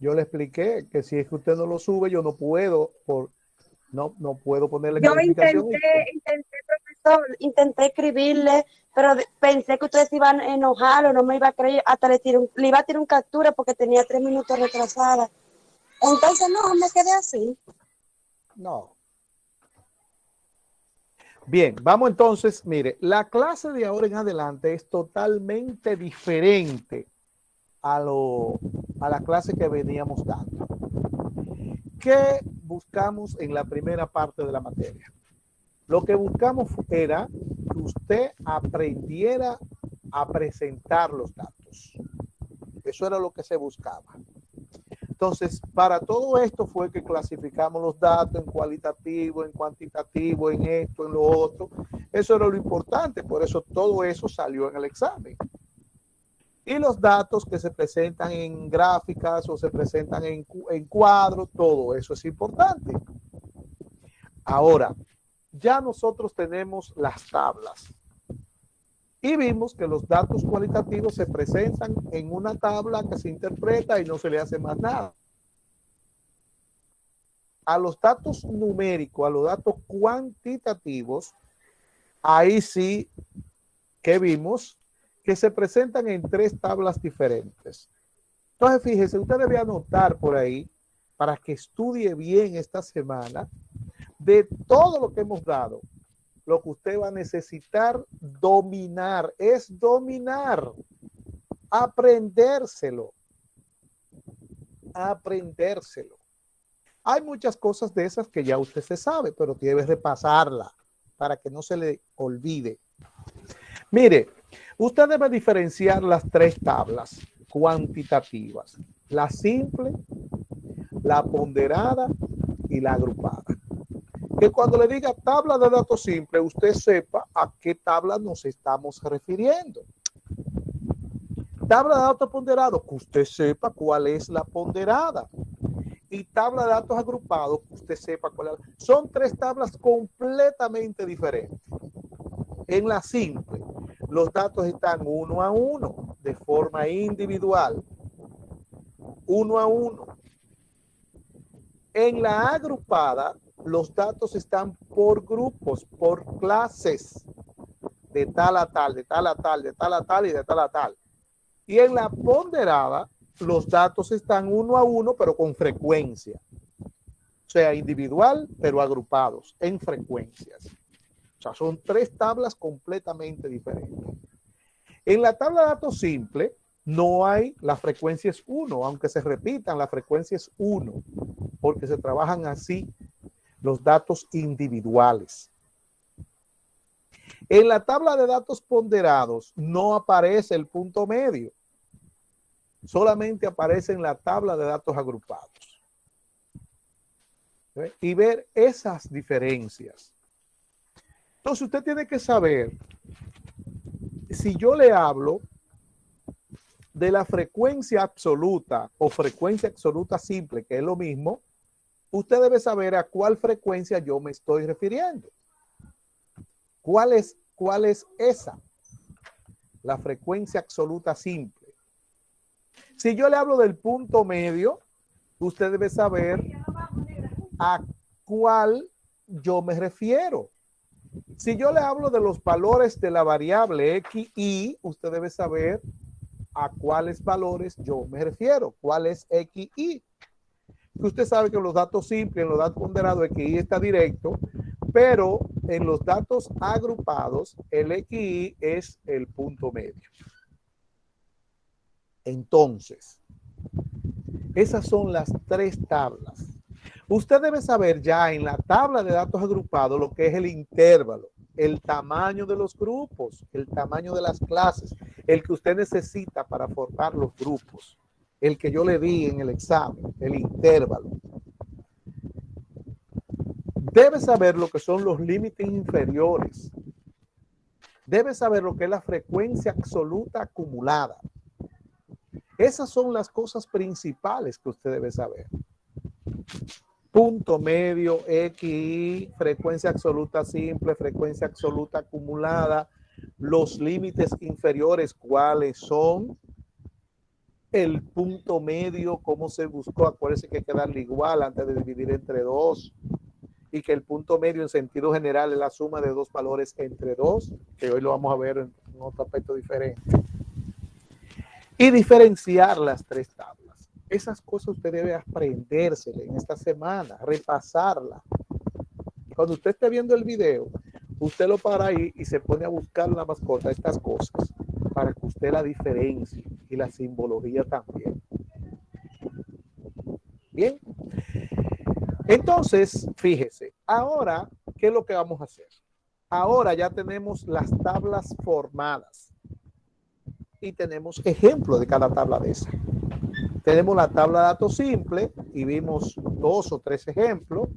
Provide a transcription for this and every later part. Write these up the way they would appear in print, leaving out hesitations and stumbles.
Yo le expliqué que si es que usted no lo sube, yo no puedo, no puedo ponerle Yo calificación. profesor, intenté escribirle, pero pensé que ustedes se iban a enojar o no me iba a creer, hasta le iba a tirar un captura porque tenía 3 minutos retrasada. Entonces, no, me quedé así. No. Bien, vamos entonces, mire, la clase de ahora en adelante es totalmente diferente a, a la clase que veníamos dando. ¿Qué buscamos en la primera parte de la materia? Lo que buscamos era que usted aprendiera a presentar los datos. Eso era lo que se buscaba. Entonces, para todo esto fue que clasificamos los datos en cualitativo, en cuantitativo, en esto, en lo otro. Eso era lo importante, por eso todo eso salió en el examen. Y los datos que se presentan en gráficas o se presentan en cuadros, todo eso es importante. Ahora, ya nosotros tenemos las tablas. Y vimos que los datos cualitativos se presentan en una tabla que se interpreta y no se le hace más nada. A los datos numéricos, a los datos cuantitativos, ahí sí que vimos que se presentan en 3 tablas diferentes. Entonces, fíjese, usted debe anotar por ahí para que estudie bien esta semana de todo lo que hemos dado. Lo que usted va a necesitar dominar, es dominar, aprendérselo. Hay muchas cosas de esas que ya usted se sabe, pero debe repasarla para que no se le olvide. Mire, usted debe diferenciar las 3 tablas cuantitativas: la simple, la ponderada y la agrupada. Que cuando le diga tabla de datos simple, usted sepa a qué tabla nos estamos refiriendo. Tabla de datos ponderados, que usted sepa cuál es la ponderada. Y tabla de datos agrupados, que usted sepa cuál es. Son 3 tablas completamente diferentes. En la simple, los datos están 1 a 1, de forma individual. 1 a 1. En la agrupada, los datos están por grupos, por clases, de tal a tal, de tal a tal, de tal a tal y de tal a tal. Y en la ponderada, los datos están 1 a 1, pero con frecuencia. O sea, individual, pero agrupados en frecuencias. O sea, son 3 tablas completamente diferentes. En la tabla de datos simple, no hay, la frecuencia es 1, aunque se repitan, la frecuencia es 1, porque se trabajan así los datos individuales. En la tabla de datos ponderados no aparece el punto medio, solamente aparece en la tabla de datos agrupados. ¿Ve? Y ver esas diferencias. Entonces usted tiene que saber, si yo le hablo de la frecuencia absoluta o frecuencia absoluta simple, que es lo mismo, usted debe saber a cuál frecuencia yo me estoy refiriendo. ¿Cuál es esa? La frecuencia absoluta simple. Si yo le hablo del punto medio, usted debe saber a cuál yo me refiero. Si yo le hablo de los valores de la variable x, y, usted debe saber a cuáles valores yo me refiero. ¿Cuál es x, y? Usted sabe que en los datos simples, en los datos ponderados, x, y está directo, pero en los datos agrupados, el x, y es el punto medio. Entonces, esas son las 3 tablas. Usted debe saber ya en la tabla de datos agrupados lo que es el intervalo, el tamaño de los grupos, el tamaño de las clases, el que usted necesita para formar los grupos, el que yo le di en el examen, el intervalo. Debe saber lo que son los límites inferiores. Debe saber lo que es la frecuencia absoluta acumulada. Esas son las cosas principales que usted debe saber. Punto medio, x, y, frecuencia absoluta simple, frecuencia absoluta acumulada, los límites inferiores, ¿cuáles son? El punto medio, cómo se buscó. Acuérdense que hay que darle igual antes de dividir entre 2. Y que el punto medio en sentido general es la suma de dos valores entre 2, que hoy lo vamos a ver en otro aspecto diferente. Y diferenciar las tres tablas. Esas cosas usted debe aprendérsela en esta semana, repasarla. Cuando usted esté viendo el video, usted lo para ahí y se pone a buscar la mascota, estas cosas, para que usted la diferencie y la simbología también. Bien. Entonces, fíjese, ahora, ¿qué es lo que vamos a hacer? Ahora ya tenemos las tablas formadas y tenemos ejemplos de cada tabla de esas. Tenemos la tabla de datos simple y vimos 2 o 3 ejemplos.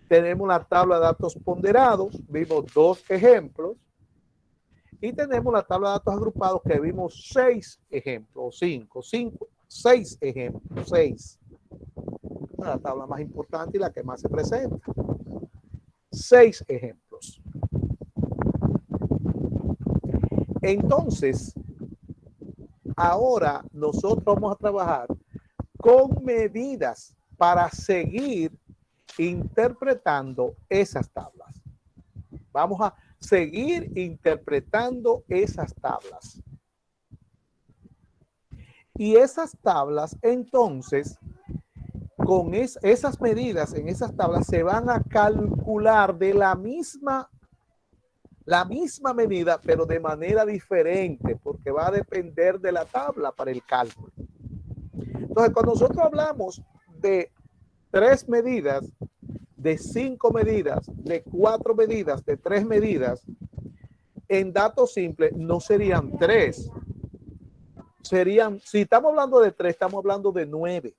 Tenemos la tabla de datos ponderados, vimos 2 ejemplos. Y tenemos la tabla de datos agrupados que vimos 6 ejemplos, 6 ejemplos, 6. La tabla más importante y la que más se presenta. 6 ejemplos. Entonces, ahora nosotros vamos a trabajar con medidas para seguir interpretando esas tablas. Vamos a seguir interpretando esas tablas. Y esas tablas, entonces, con esas medidas en esas tablas se van a calcular de la misma medida, pero de manera diferente, porque va a depender de la tabla para el cálculo. Entonces, cuando nosotros hablamos de 3 medidas, de 5 medidas, de 4 medidas, de 3 medidas, en datos simples no serían 3. Serían, si estamos hablando de 3, estamos hablando de 9.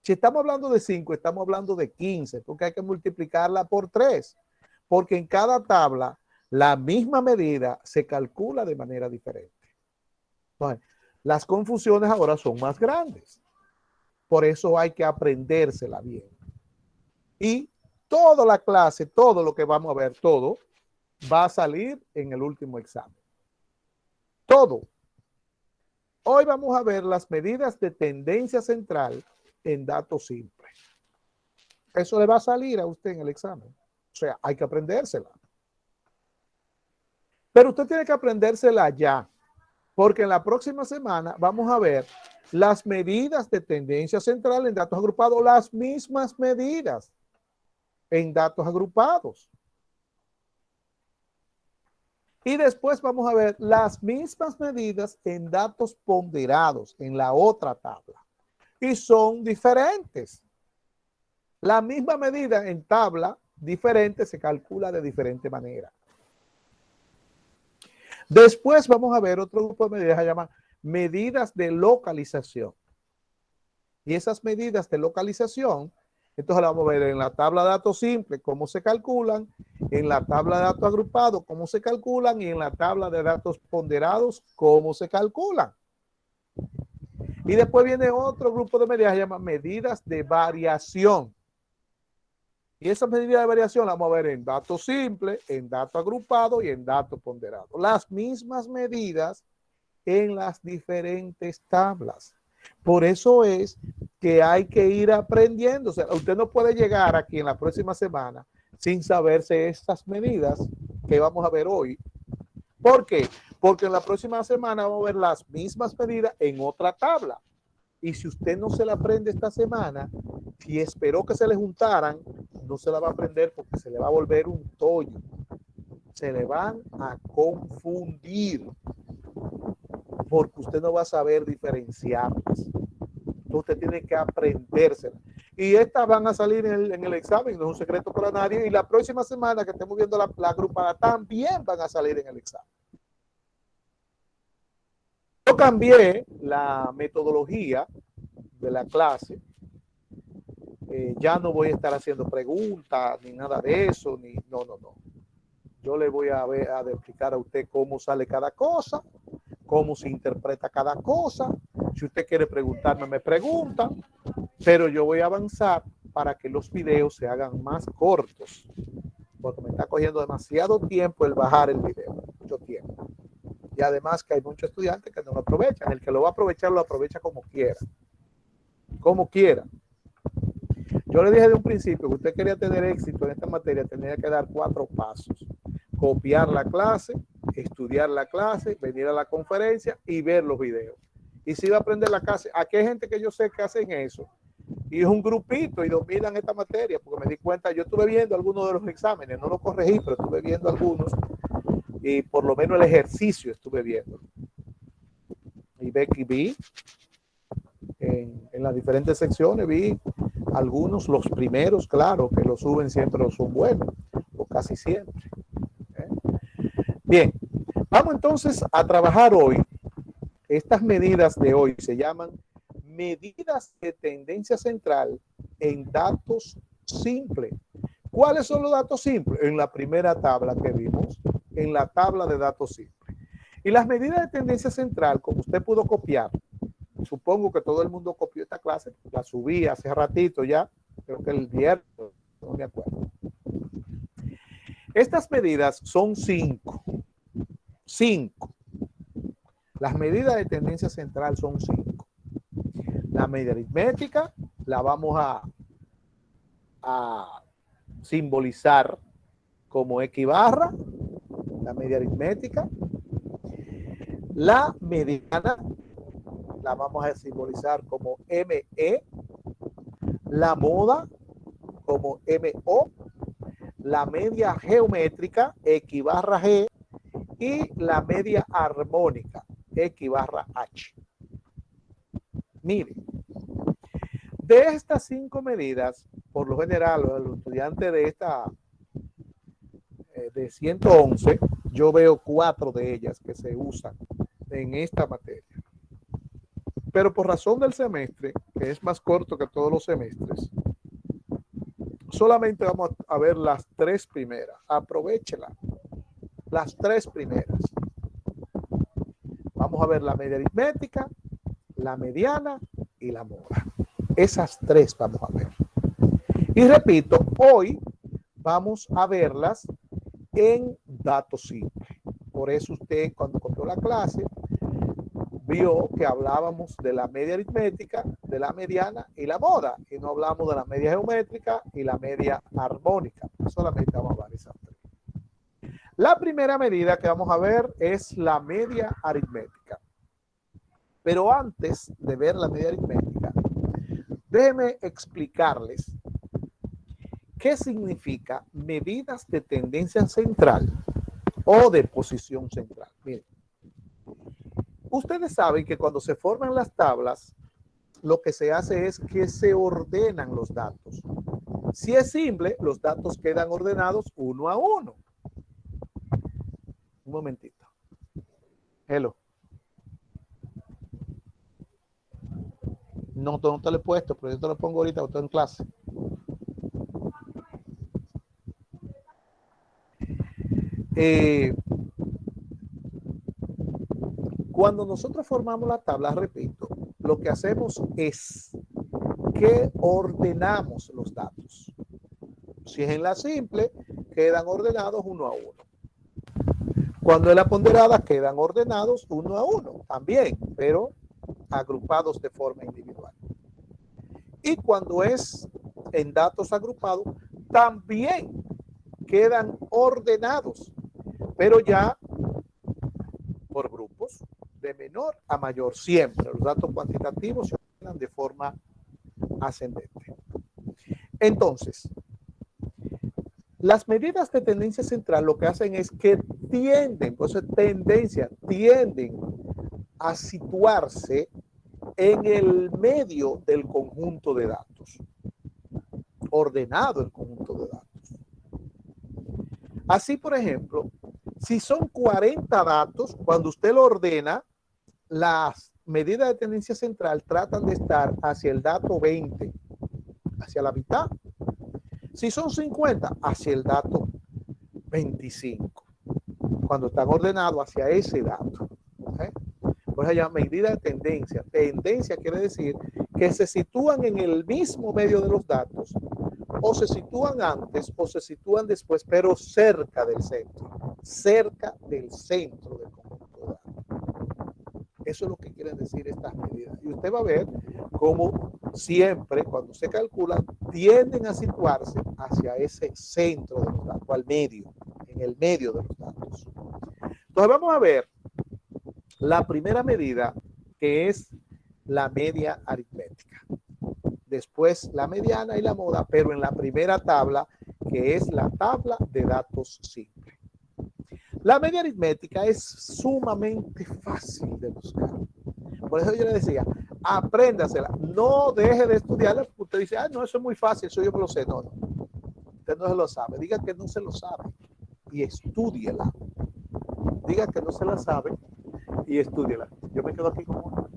Si estamos hablando de 5, estamos hablando de 15, porque hay que multiplicarla por 3, porque en cada tabla la misma medida se calcula de manera diferente. Entonces, las confusiones ahora son más grandes. Por eso hay que aprendérsela bien. Y toda la clase, todo lo que vamos a ver, todo, va a salir en el último examen. Todo. Hoy vamos a ver las medidas de tendencia central en datos simples. Eso le va a salir a usted en el examen. O sea, hay que aprendérsela. Pero usted tiene que aprendérsela ya, porque en la próxima semana vamos a ver las medidas de tendencia central en datos agrupados, las mismas medidas en datos agrupados. Y después vamos a ver las mismas medidas en datos ponderados en la otra tabla. Y son diferentes. La misma medida en tabla diferente se calcula de diferente manera. Después vamos a ver otro grupo de medidas que se llama medidas de localización. Y esas medidas de localización, entonces las vamos a ver en la tabla de datos simples, cómo se calculan, en la tabla de datos agrupados, cómo se calculan, y en la tabla de datos ponderados, cómo se calculan. Y después viene otro grupo de medidas que se llama medidas de variación. Y esas medidas de variación las vamos a ver en datos simples, en datos agrupados y en datos ponderados. Las mismas medidas en las diferentes tablas. Por eso es que hay que ir aprendiendo. O sea, usted no puede llegar aquí en la próxima semana sin saberse estas medidas que vamos a ver hoy. ¿Por qué? Porque en la próxima semana vamos a ver las mismas medidas en otra tabla. Y si usted no se la aprende esta semana, si esperó que se le juntaran, no se la va a aprender porque se le va a volver un tollo. Se le van a confundir porque usted no va a saber diferenciarlas. Entonces usted tiene que aprendérsela. Y estas van a salir en el examen, no es un secreto para nadie. Y la próxima semana que estemos viendo la agrupada también van a salir en el examen. Yo cambié la metodología de la clase. Ya no voy a estar haciendo preguntas ni nada de eso. No. Yo le voy a explicar a usted cómo sale cada cosa, cómo se interpreta cada cosa. Si usted quiere preguntarme, me pregunta. Pero yo voy a avanzar para que los videos se hagan más cortos. Porque me está cogiendo demasiado tiempo el bajar el video. Mucho tiempo. Y además que hay muchos estudiantes que no lo aprovechan. El que lo va a lo aprovecha como quiera. Como quiera. Yo le dije de un principio que usted quería tener éxito en esta materia, tenía que dar 4 pasos. Copiar la clase, estudiar la clase, venir a la conferencia y ver los videos. Y si va a aprender la clase, aquí hay gente que yo sé que hacen eso. Y es un grupito y dominan esta materia, porque me di cuenta, yo estuve viendo algunos de los exámenes, no los corregí, pero estuve viendo algunos y por lo menos el ejercicio estuve viendo. Y vi en las diferentes secciones, vi algunos, los primeros, claro, que los suben siempre son buenos, o casi siempre. Bien, vamos entonces a trabajar hoy. Estas medidas de hoy se llaman medidas de tendencia central en datos simples. ¿Cuáles son los datos simples? En la primera tabla que vimos, en la tabla de datos simples. Y las medidas de tendencia central, como usted pudo copiar, supongo que todo el mundo copió esta clase, la subí hace ratito ya, creo que el viernes, no me acuerdo. Estas medidas son 5. 5. Las medidas de tendencia central son 5. La media aritmética la vamos a simbolizar como X barra, la media aritmética. La mediana la vamos a simbolizar como ME, la moda como MO, la media geométrica X barra G y la media armónica X barra H. Miren, de estas 5 medidas, por lo general, los estudiantes de esta de 111, yo veo 4 de ellas que se usan en esta materia. Pero por razón del semestre, que es más corto que todos los semestres, solamente vamos a ver las 3 primeras. Aprovechenla. Las 3 primeras. Vamos a ver la media aritmética, la mediana y la moda. Esas 3 vamos a ver. Y repito, hoy vamos a verlas en datos simples. Por eso usted, cuando copió la clase, vio que hablábamos de la media aritmética, de la mediana y la moda, y no hablamos de la media geométrica y la media armónica. Solamente vamos a hablar de esas 3. La primera medida que vamos a ver es la media aritmética. Pero antes de ver la media aritmética, déjenme explicarles qué significa medidas de tendencia central o de posición central. Miren, ustedes saben que cuando se forman las tablas, lo que se hace es que se ordenan los datos. Si es simple, los datos quedan ordenados uno a uno. Un momentito. Hello. No te lo he puesto, pero yo te lo pongo ahorita, usted en clase. Cuando nosotros formamos la tabla, repito, lo que hacemos es que ordenamos los datos. Si es en la simple, quedan ordenados uno a uno. Cuando es la ponderada, quedan ordenados uno a uno también, pero agrupados de forma individual. Y cuando es en datos agrupados, también quedan ordenados, pero ya por grupos, de menor a mayor siempre. Los datos cuantitativos se ordenan de forma ascendente. Entonces, las medidas de tendencia central lo que hacen es que tienden, por eso es tendencia, tienden a situarse en el medio del conjunto de datos, ordenado el conjunto de datos. Así, por ejemplo, si son 40 datos, cuando usted lo ordena, las medidas de tendencia central tratan de estar hacia el dato 20, hacia la mitad. Si son 50, hacia el dato 25, cuando están ordenados hacia ese dato. ¿Okay? Pues allá medida de tendencia. Tendencia quiere decir que se sitúan en el mismo medio de los datos, o se sitúan antes o se sitúan después, pero cerca del centro del conjunto de datos. Eso es lo que quieren decir estas medidas. Y usted va a ver cómo siempre, cuando se calcula, tienden a situarse hacia ese centro de los datos, al medio, en el medio de los datos. Entonces vamos a ver la primera medida, que es la media aritmética. Después la mediana y la moda, pero en la primera tabla, que es la tabla de datos simples. La media aritmética es sumamente fácil de buscar. Por eso yo le decía, apréndasela. No deje de estudiarla porque usted dice, ah, no, eso es muy fácil, eso yo me lo sé. No, no. Usted no se lo sabe. Diga que no se lo sabe y estúdiela. Diga que no se la sabe y estúdiela. Yo me quedo aquí como...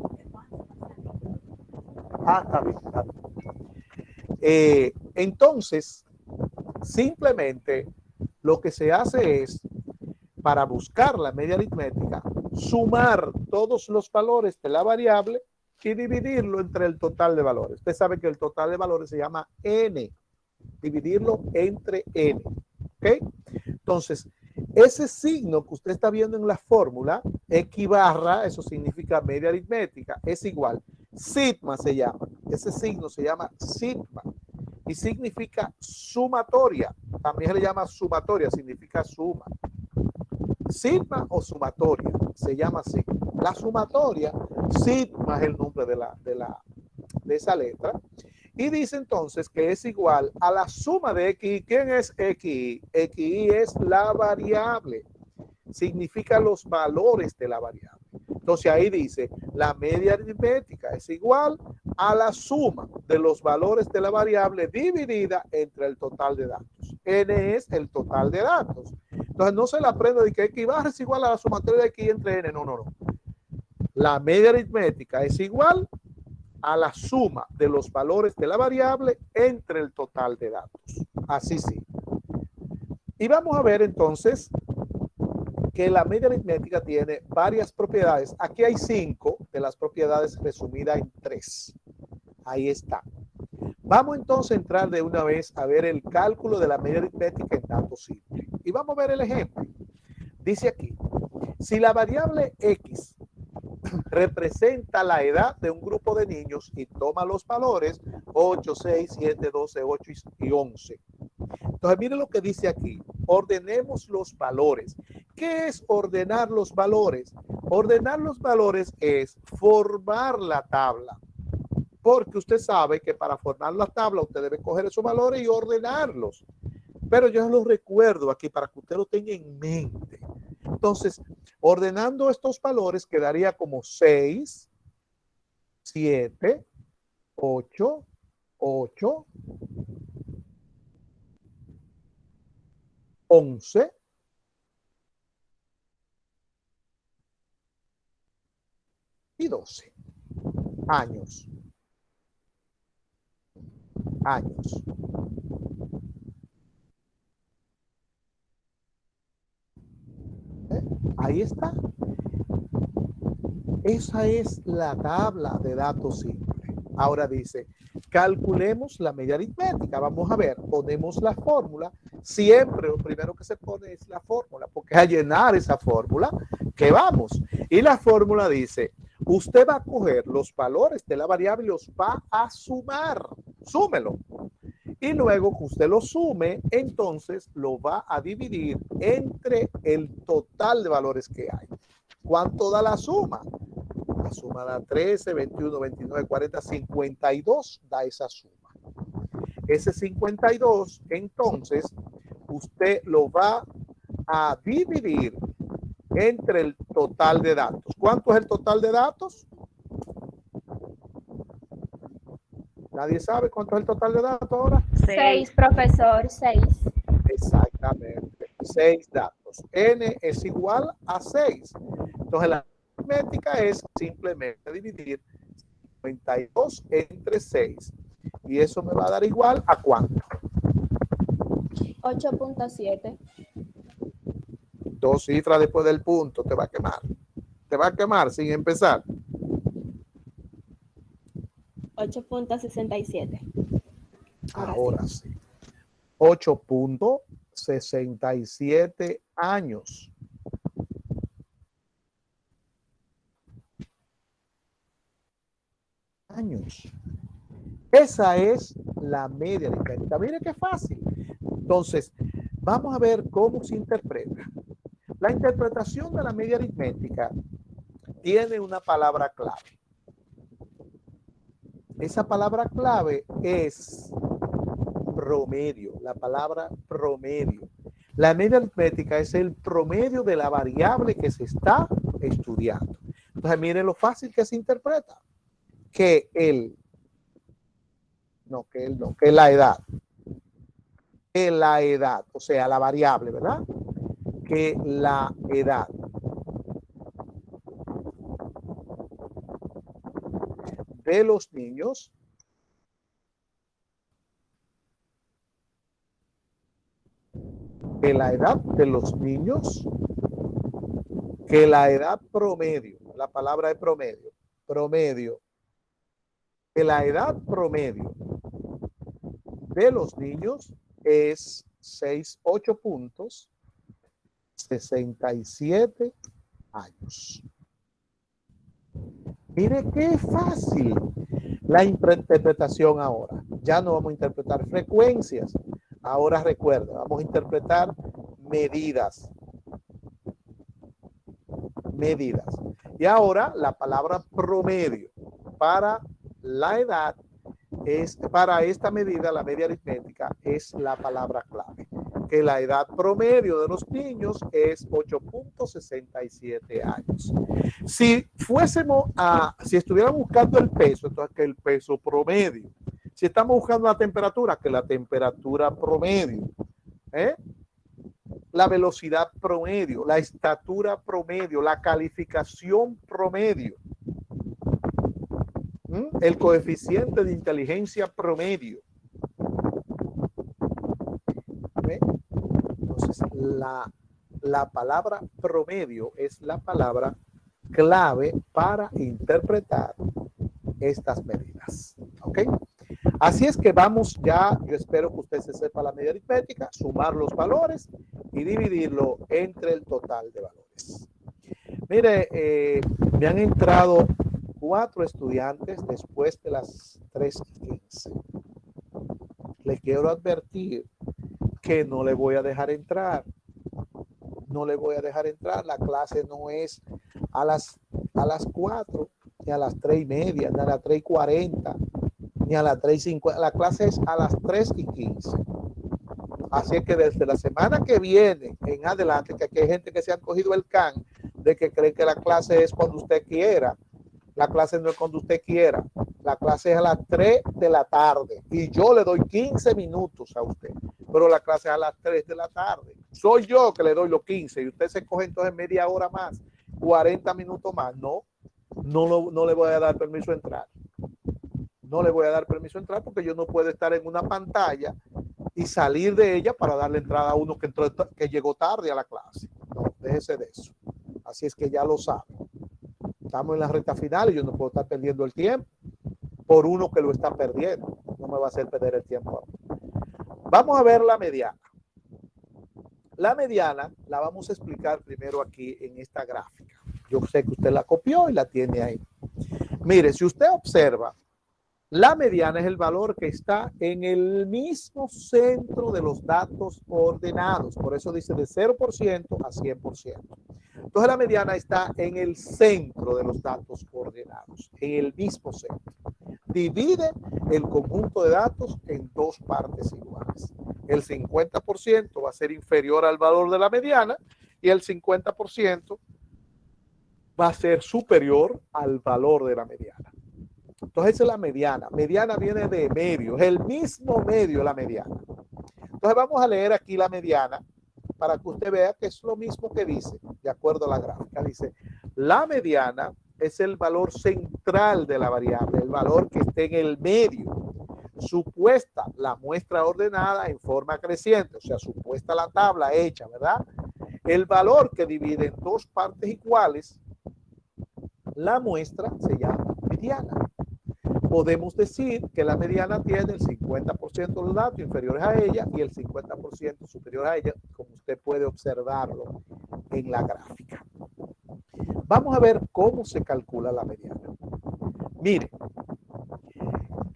Ah, está bien, está bien. Entonces, simplemente lo que se hace es, para buscar la media aritmética, sumar todos los valores de la variable y dividirlo entre el total de valores. Usted sabe que el total de valores se llama n. Dividirlo entre n. ¿Ok? Entonces, ese signo que usted está viendo en la fórmula, x barra, eso significa media aritmética, es igual. Sigma se llama. Ese signo se llama sigma y significa sumatoria. También se le llama sumatoria, significa suma. Sigma o sumatoria, se llama así. La sumatoria, sigma es el nombre de esa letra. Y dice entonces que es igual a la suma de x. ¿Quién es x? X es la variable. Significa los valores de la variable. Entonces ahí dice, la media aritmética es igual a la suma de los valores de la variable dividida entre el total de datos. N es el total de datos. Entonces no se la aprenda de que x barra es igual a la sumatoria de x entre n. No, no, no. La media aritmética es igual a la suma de los valores de la variable entre el total de datos. Así sí. Y vamos a ver entonces que la media aritmética tiene varias propiedades. Aquí hay 5 de las propiedades resumidas en 3. Ahí está. Vamos entonces a entrar de una vez a ver el cálculo de la media aritmética en datos simples. Y vamos a ver el ejemplo. Dice aquí, si la variable x representa la edad de un grupo de niños y toma los valores 8, 6, 7, 12, 8 y 11. Entonces, miren lo que dice aquí. Ordenemos los valores. ¿Qué es ordenar los valores? Ordenar los valores es formar la tabla. Porque usted sabe que para formar la tabla usted debe coger esos valores y ordenarlos. Pero yo los recuerdo aquí para que usted lo tenga en mente. Entonces, ordenando estos valores quedaría como 6, 7, 8, 8, 11 y 12 años. Años. Ahí está. Esa es la tabla de datos simple. Ahora dice, calculemos la media aritmética. Vamos a ver, ponemos la fórmula. Siempre lo primero que se pone es la fórmula, porque a llenar esa fórmula que vamos. Y la fórmula dice, usted va a coger los valores de la variable y los va a sumar. Súmelo. Y luego que usted lo sume, entonces lo va a dividir entre el total de valores que hay. ¿Cuánto da la suma? La suma da 13, 21, 29, 40, 52 da esa suma. Ese 52, entonces, usted lo va a dividir entre el total de datos. ¿Cuánto es el total de datos? ¿Nadie sabe cuánto es el total de datos ahora? 6, profesor, 6. Exactamente, 6 datos. N es igual a 6. Entonces la aritmética es simplemente dividir 52 entre 6. Y eso me va a dar igual a ¿cuánto? 8.7. 2 cifras después del punto, te va a quemar. Te va a quemar sin empezar. 8.67. Ahora sí. 8.67 años. Esa es la media aritmética. Mire qué fácil. Entonces, vamos a ver cómo se interpreta. La interpretación de la media aritmética tiene una palabra clave. Esa palabra clave es promedio, la palabra promedio. La media aritmética es el promedio de la variable que se está estudiando. Entonces, miren lo fácil que se interpreta. Que la edad. Que la edad, o sea, la variable, ¿verdad? Que la edad de los niños que la edad promedio, la palabra es promedio, que la edad promedio de los niños es 8.67 años. Mire qué fácil la interpretación ahora. Ya no vamos a interpretar frecuencias. Ahora recuerda, vamos a interpretar medidas. Y ahora la palabra promedio para la edad para esta medida, la media aritmética, es la palabra clave. Que la edad promedio de los niños es 8.67 años. Si estuviéramos buscando el peso, entonces que el peso promedio. Si estamos buscando la temperatura, que la temperatura promedio. La velocidad promedio, la estatura promedio, la calificación promedio. El coeficiente de inteligencia promedio. Entonces, la palabra promedio es la palabra clave para interpretar estas medidas. ¿Ok? Así es que vamos ya, yo espero que usted se sepa la media aritmética, sumar los valores y dividirlo entre el total de valores. Mire, me han entrado 4 estudiantes después de las 3:15. Les quiero advertir que no le voy a dejar entrar. No le voy a dejar entrar. La clase no es a las 4, ni a las 3:30, ni a las 3:40, ni a las 3:50. La clase es a las 3:15. Así es que desde la semana que viene en adelante, que aquí hay gente que se ha cogido el can de que cree que la clase es cuando usted quiera. La clase no es cuando usted quiera. La clase es a las 3 de la tarde. Y yo le doy 15 minutos a usted. Pero la clase es a las 3 de la tarde. Soy yo que le doy los 15. Y usted se coge entonces media hora más, 40 minutos más. No le voy a dar permiso a entrar. No le voy a dar permiso a entrar porque yo no puedo estar en una pantalla y salir de ella para darle entrada a uno que llegó tarde a la clase. No, déjese de eso. Así es que ya lo sabe. Estamos en la recta final y yo no puedo estar perdiendo el tiempo por uno que lo está perdiendo. No me va a hacer perder el tiempo. Vamos a ver la mediana. La mediana la vamos a explicar primero aquí en esta gráfica. Yo sé que usted la copió y la tiene ahí. Mire, si usted observa, la mediana es el valor que está en el mismo centro de los datos ordenados. Por eso dice de 0% a 100%. Entonces la mediana está en el centro de los datos ordenados, en el mismo centro. Divide el conjunto de datos en 2 partes iguales. El 50% va a ser inferior al valor de la mediana y el 50% va a ser superior al valor de la mediana. Entonces esa es la mediana. Mediana viene de medio, es el mismo medio la mediana. Entonces vamos a leer aquí la mediana para que usted vea que es lo mismo que dice, de acuerdo a la gráfica. Dice, la mediana es el valor central de la variable, el valor que esté en el medio. Supuesta la muestra ordenada en forma creciente, o sea, supuesta la tabla hecha, ¿verdad? El valor que divide en 2 partes iguales, la muestra se llama mediana. Podemos decir que la mediana tiene el 50% de los datos inferiores a ella y el 50% superior a ella, como usted puede observarlo en la gráfica. Vamos a ver cómo se calcula la mediana. Mire,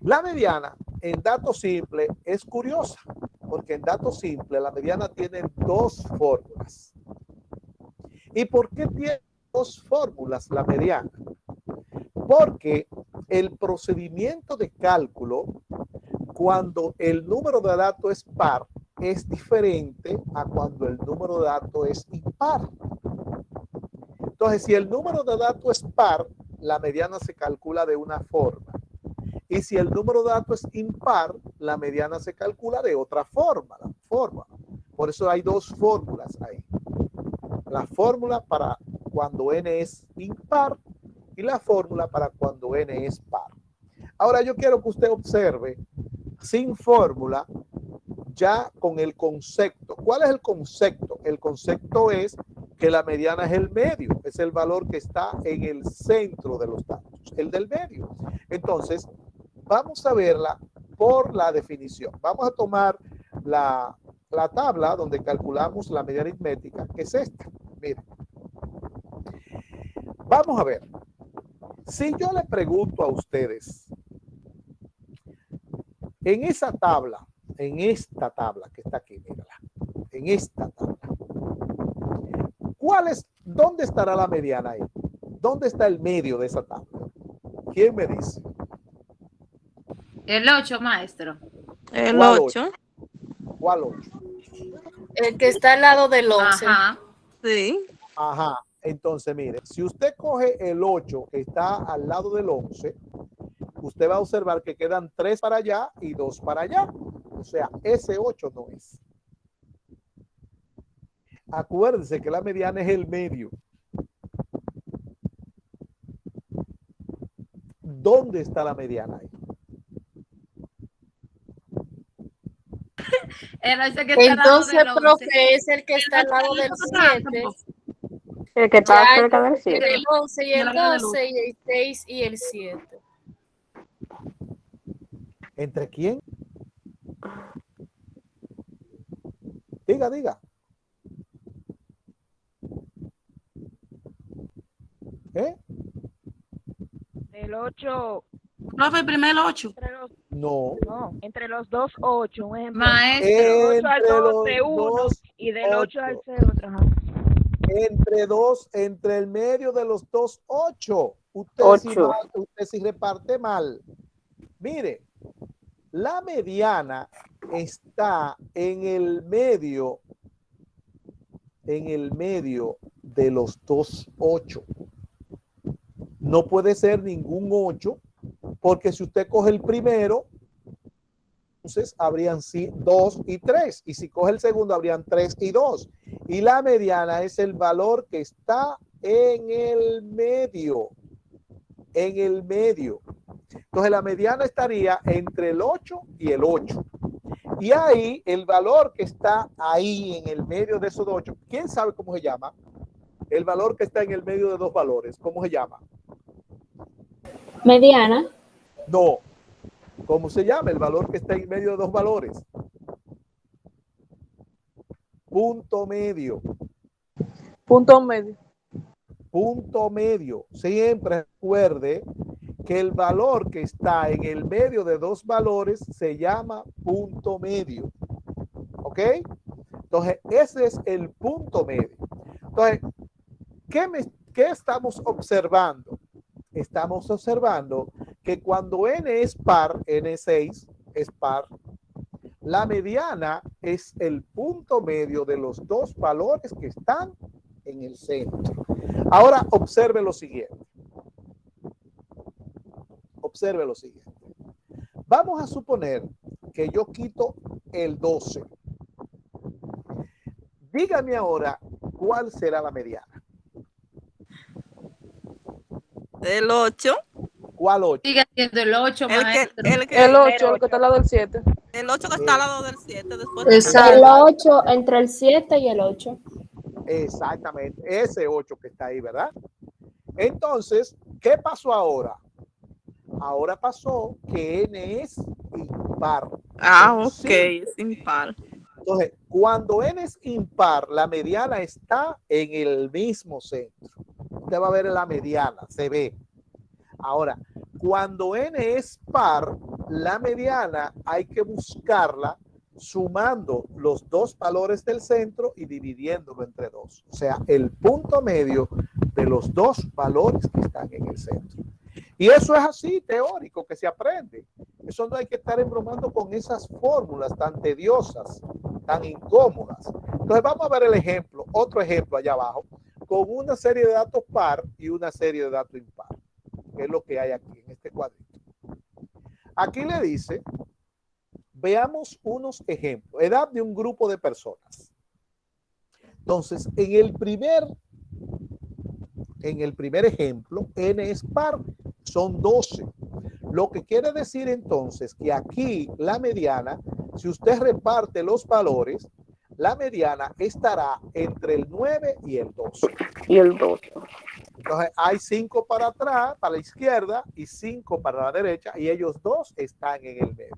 La mediana en dato simple es curiosa, porque en dato simple la mediana tiene dos fórmulas. ¿Y por qué tiene dos fórmulas la mediana? Porque el procedimiento de cálculo, cuando el número de datos es par, es diferente a cuando el número de datos es impar. Entonces, si el número de datos es par, la mediana se calcula de una forma. Y si el número de datos es impar, la mediana se calcula de otra forma. Por eso hay dos fórmulas ahí. La fórmula para cuando n es impar y la fórmula para cuando n es par. Ahora yo quiero que usted observe sin fórmula, ya con el concepto. ¿Cuál es el concepto? El concepto es que la mediana es el medio, es el valor que está en el centro de los datos, el del medio. Entonces, vamos a verla por la definición. Vamos a tomar la tabla donde calculamos la media aritmética, que es esta. Miren. Vamos a ver. Si yo le pregunto a ustedes, en esa tabla, en esta tabla que está aquí, mírala, en esta tabla, ¿dónde estará la mediana ahí? ¿Dónde está el medio de esa tabla? ¿Quién me dice? El 8, maestro. El ¿Cuál 8. ¿Cuál 8? El que está al lado del 11. Ajá. Sí. Ajá. Entonces, mire, si usted coge el 8 que está al lado del 11, usted va a observar que quedan 3 para allá y 2 para allá. O sea, ese 8 no es. Acuérdense que la mediana es el medio. ¿Dónde está la mediana ahí? El 8 que está al lado Entonces, del 11. profe, es el que está al lado del 7. El que está Ya cerca del entre 7. el 11 y el 12 y el 6 y el 7. ¿Entre quién? Diga. ¿Eh? El 8. Profe, primero el 8. No. No, entre los dos 8. Un ejemplo. Maestro. Del 8 al Entre 12, los 1. dos, Y del 8 al 8. 0, otro. Ajá. Entre el medio de los dos, 8. Usted 8. si reparte mal. Mire, la mediana está en el medio de los dos 8. No puede ser ningún 8, porque si usted coge el primero, entonces habrían 2 y 3. Y si coge el segundo, habrían 3 y 2. Y la mediana es el valor que está en el medio. En el medio. Entonces la mediana estaría entre el 8 y el 8. Y ahí, el valor que está ahí en el medio de esos 8, ¿quién sabe cómo se llama? El valor que está en el medio de dos valores, ¿cómo se llama? Mediana. No. ¿Cómo se llama el valor que está en medio de dos valores? Punto medio. Punto medio. Punto medio. Siempre recuerde que el valor que está en el medio de dos valores se llama punto medio. ¿Ok? Entonces, ese es el punto medio. Entonces, ¿qué estamos observando? Estamos observando que cuando n es par, n6 es par, la mediana es el punto medio de los dos valores que están en el centro. Ahora observe lo siguiente. Observe lo siguiente. Vamos a suponer que yo quito el 12. Dígame ahora cuál será la mediana. El 8. ¿Cuál 8? Sigue siendo el 8, maestro. El 8, el que está al lado del 7. El 8 que está al lado del 7. Después Exacto. El 8, entre el 7 y el 8. Exactamente, ese 8 que está ahí, ¿verdad? Entonces, ¿qué pasó ahora? Ahora pasó que n es impar. ok, Sí. es impar. Entonces, cuando n es impar, la mediana está en el mismo centro. Usted va a ver la mediana, se ve. Ahora, cuando n es par, la mediana hay que buscarla sumando los dos valores del centro y dividiéndolo entre 2. O sea, el punto medio de los dos valores que están en el centro. Y eso es así, teórico, que se aprende. Eso no hay que estar embromando con esas fórmulas tan tediosas, tan incómodas. Entonces vamos a ver el ejemplo, otro ejemplo allá abajo, con una serie de datos par y una serie de datos impar, que es lo que hay aquí en este cuadrito. Aquí le dice, veamos unos ejemplos. Edad de un grupo de personas. Entonces, en el primer ejemplo, n es par, son 12. Lo que quiere decir entonces que aquí la mediana, si usted reparte los valores, la mediana estará entre el 9 y el 12. Y el 12. Entonces hay 5 para atrás, para la izquierda, y 5 para la derecha, y ellos dos están en el medio.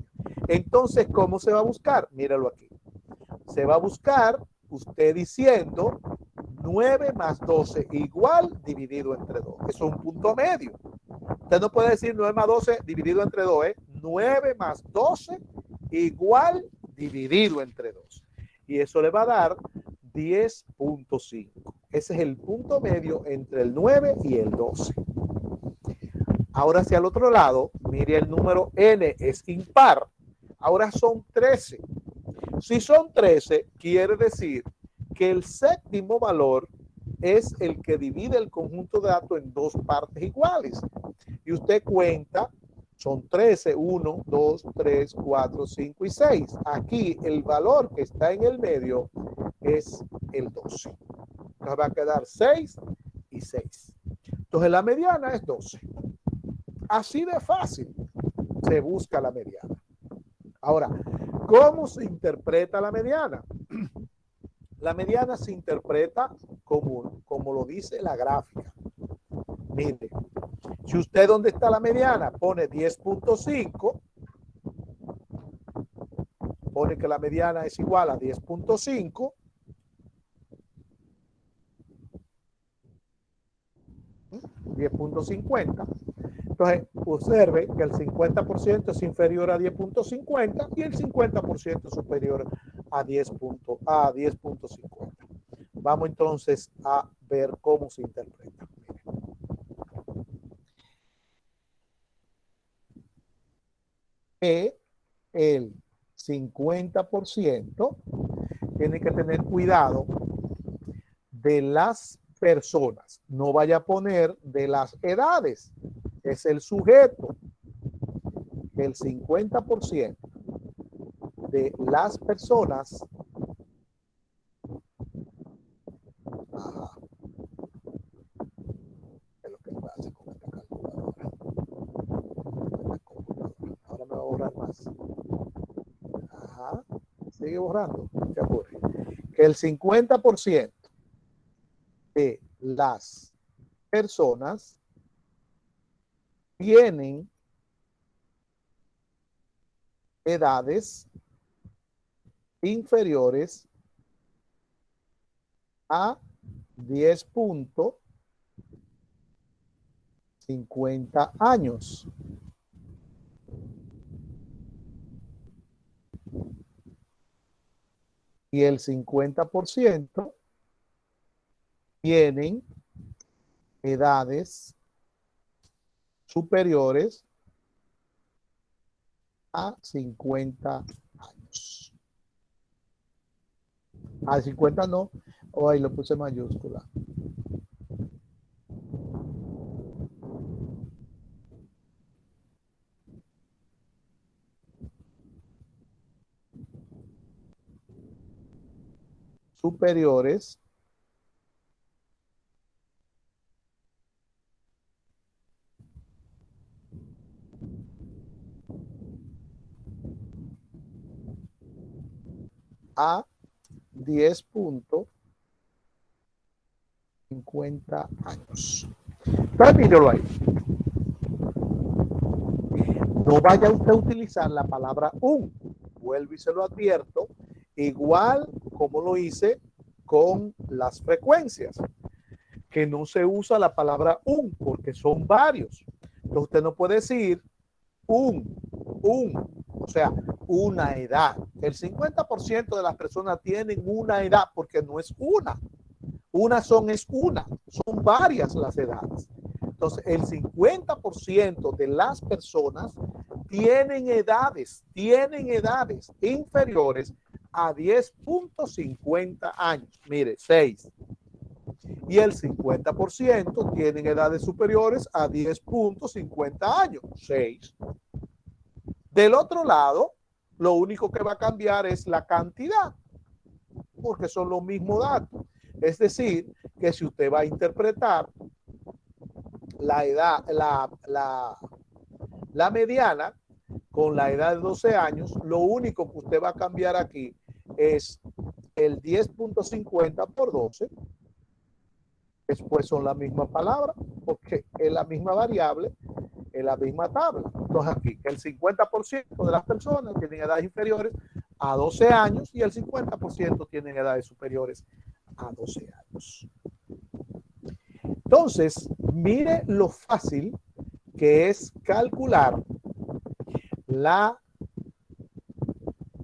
Entonces, ¿cómo se va a buscar? Míralo aquí. Se va a buscar usted diciendo 9 más 12 igual dividido entre 2. Eso es un punto medio. Usted no puede decir 9 más 12 dividido entre 2, ¿eh? 9 más 12 igual dividido entre 2. Y eso le va a dar 10.5. Ese es el punto medio entre el 9 y el 12. Ahora hacia el otro lado, mire el número n es impar. Ahora son 13. Si son 13, quiere decir que el séptimo valor es el que divide el conjunto de datos en dos partes iguales. Y usted cuenta, son 13, 1, 2, 3, 4, 5 y 6. Aquí el valor que está en el medio es el 12. Entonces va a quedar 6 y 6. Entonces la mediana es 12. Así de fácil se busca la mediana. Ahora, ¿cómo se interpreta la mediana? La mediana se interpreta como lo dice la gráfica. Mire, si usted ¿dónde está la mediana? Pone 10.5, pone que la mediana es igual a 10.5, $10.50. Entonces, observe que el 50% es inferior a 10.50 y el 50% es superior a 10.50. Vamos entonces a ver cómo se interpreta. Que el 50% tiene que tener cuidado de las personas. No vaya a poner de las edades. Es el sujeto. El 50% de las personas. Ajá. Es lo que pasa con esta calculadora. Ahora me va a borrar más. Ajá. Sigue borrando. ¿Qué ocurre? Que el 50% de las personas tienen edades inferiores a 10.50 años. Y el 50% tienen edades superiores a 50 años. A 50 no, o ahí lo puse mayúscula. Superiores a 10.50 años. Entonces, míralo ahí. No vaya usted a utilizar la palabra un. Vuelvo y se lo advierto. Igual como lo hice con las frecuencias. Que no se usa la palabra un porque son varios. Entonces usted no puede decir un o sea, una edad. El 50% de las personas tienen una edad porque no es una. Son varias las edades. Entonces, el 50% de las personas tienen edades inferiores a 10.50 años. Mire, 6. Y el 50% tienen edades superiores a 10.50 años. 6. Del otro lado, lo único que va a cambiar es la cantidad, porque son los mismos datos. Es decir, que si usted va a interpretar la edad, la mediana con la edad de 12 años, lo único que usted va a cambiar aquí es el 10.50 por 12. Después son la misma palabra, porque es la misma variable, es la misma tabla. Entonces aquí, el 50% de las personas tienen edades inferiores a 12 años y el 50% tienen edades superiores a 12 años. Entonces, mire lo fácil que es calcular la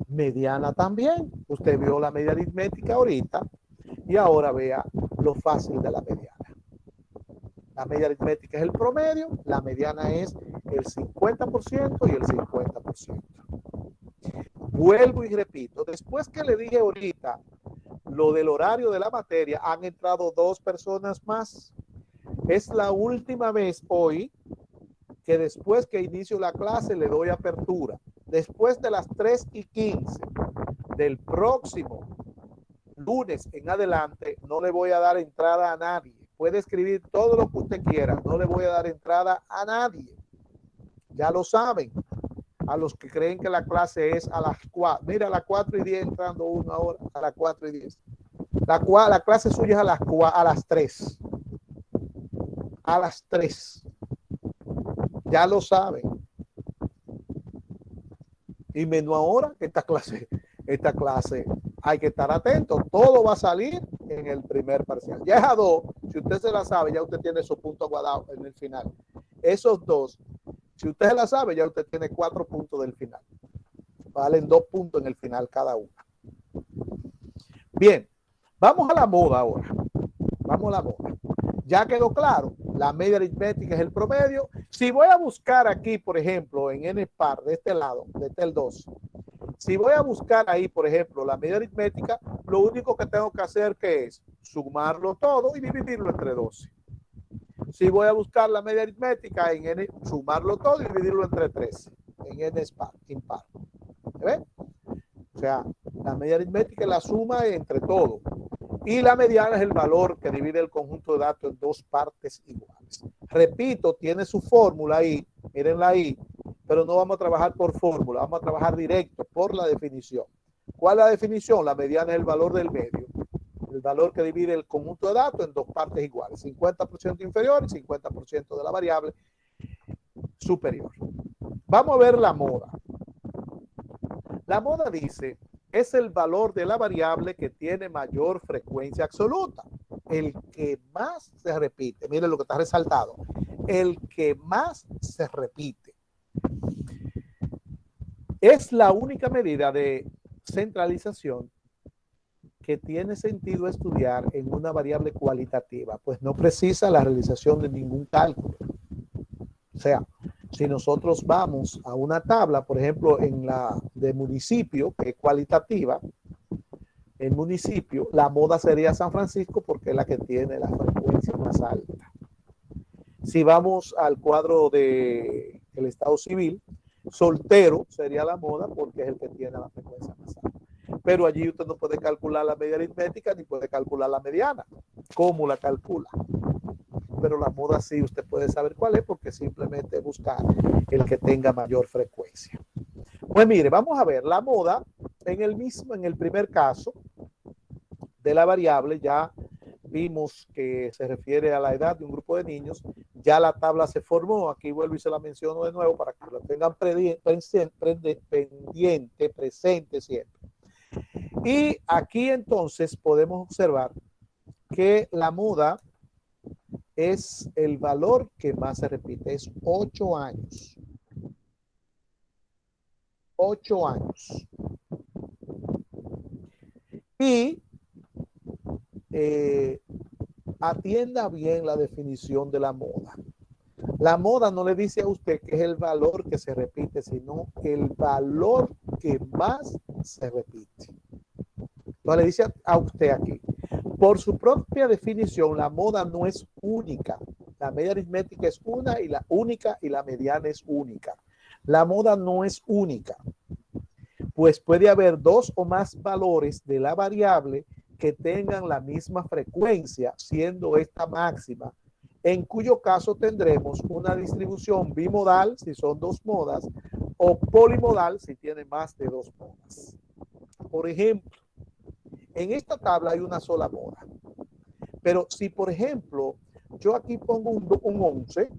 mediana también. Usted vio la media aritmética ahorita y ahora vea lo fácil de la mediana. La media aritmética es el promedio, la mediana es el 50% y el 50%. Vuelvo y repito, después que le dije ahorita lo del horario de la materia, han entrado 2 personas más. Es la última vez hoy que después que inicio la clase le doy apertura. Después de las 3:15 del próximo lunes en adelante, no le voy a dar entrada a nadie. Puede escribir todo lo que usted quiera, no le voy a dar entrada a nadie. Ya lo saben. A los que creen que la clase es a las 4. Mira, a las 4:10 entrando uno ahora, a las 4:10. La clase suya es a las 3. A las 3. Ya lo saben. Y menos ahora que esta clase hay que estar atento. Todo va a salir en el primer parcial. Ya es a 2. Si usted se la sabe, ya usted tiene esos puntos guardados en el final. Esos 2. Si usted se la sabe, ya usted tiene 4 puntos del final. Valen 2 puntos en el final cada uno. Bien, vamos a la moda ahora. Vamos a la moda. Ya quedó claro, la media aritmética es el promedio. Si voy a buscar aquí, por ejemplo, en NSPAR, de este lado, de TEL 2, si voy a buscar ahí, por ejemplo, la media aritmética, lo único que tengo que hacer que es sumarlo todo y dividirlo entre 12. Si voy a buscar la media aritmética en N, sumarlo todo y dividirlo entre 13 en NSPAR, impar. ¿Ve? O sea, la media aritmética es la suma entre todo. Y la mediana es el valor que divide el conjunto de datos en 2 partes iguales. Repito, tiene su fórmula ahí, mírenla ahí, pero no vamos a trabajar por fórmula, vamos a trabajar directo por la definición. ¿Cuál es la definición? La mediana es el valor del medio. El valor que divide el conjunto de datos en 2 partes iguales, 50% inferior y 50% de la variable superior. Vamos a ver la moda. La moda dice, es el valor de la variable que tiene mayor frecuencia absoluta. El que más se repite. Miren lo que está resaltado. El que más se repite. Es la única medida de centralización que tiene sentido estudiar en una variable cualitativa, pues no precisa la realización de ningún cálculo. O sea, si nosotros vamos a una tabla, por ejemplo, en la de municipio, que es cualitativa, el municipio, la moda sería San Francisco porque es la que tiene la frecuencia más alta. Si vamos al cuadro del Estado Civil, soltero sería la moda porque es el que tiene la frecuencia más alta. Pero allí usted no puede calcular la media aritmética ni puede calcular la mediana. ¿Cómo la calcula? Pero la moda sí usted puede saber cuál es porque simplemente buscar el que tenga mayor frecuencia. Pues mire, vamos a ver la moda en el primer caso de la variable. Ya vimos que se refiere a la edad de un grupo de niños. Ya la tabla se formó. Aquí vuelvo y se la menciono de nuevo para que lo tengan pendiente, presente siempre. Y aquí entonces podemos observar que la moda es el valor que más se repite, es 8 años. 8 años. Y atienda bien la definición de la moda. La moda no le dice a usted que es el valor que se repite, sino el valor que más se repite. Entonces le dice a usted aquí, por su propia definición, la moda no es única. La media aritmética es una y la única y la mediana es única. La moda no es única, pues puede haber dos o más valores de la variable que tengan la misma frecuencia, siendo esta máxima, en cuyo caso tendremos una distribución bimodal si son dos modas o polimodal si tiene más de dos modas. Por ejemplo, en esta tabla hay una sola moda, pero si por ejemplo yo aquí pongo un 11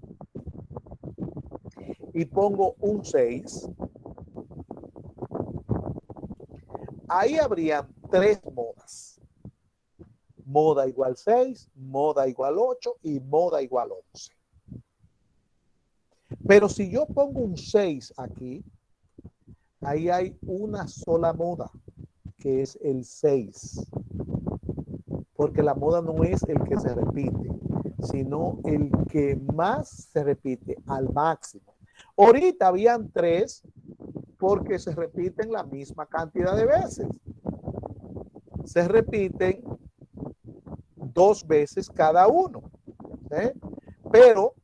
y pongo un 6, ahí habrían tres modas. Moda igual 6, moda igual 8 y moda igual 11. Pero si yo pongo un 6 aquí, ahí hay una sola moda, que es el 6. Porque la moda no es el que se repite, sino el que más se repite al máximo. Ahorita habían 3 porque se repiten la misma cantidad de veces. Se repiten 2 veces cada uno. ¿Sí? Pero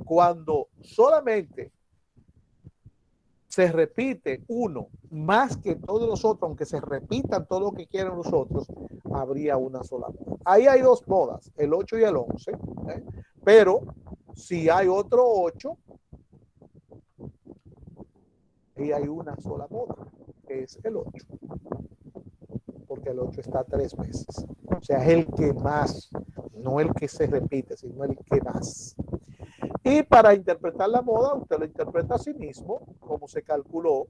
cuando solamente se repite uno más que todos los otros, aunque se repitan todo lo que quieran los otros, habría una sola moda. Ahí hay dos modas, el 8 y el 11. Pero si hay otro 8, ahí hay una sola moda, que es el 8. Porque el 8 está 3 veces. O sea, es el que más, no el que se repite, sino el que más. Y para interpretar la moda, usted lo interpreta a sí mismo, como se calculó,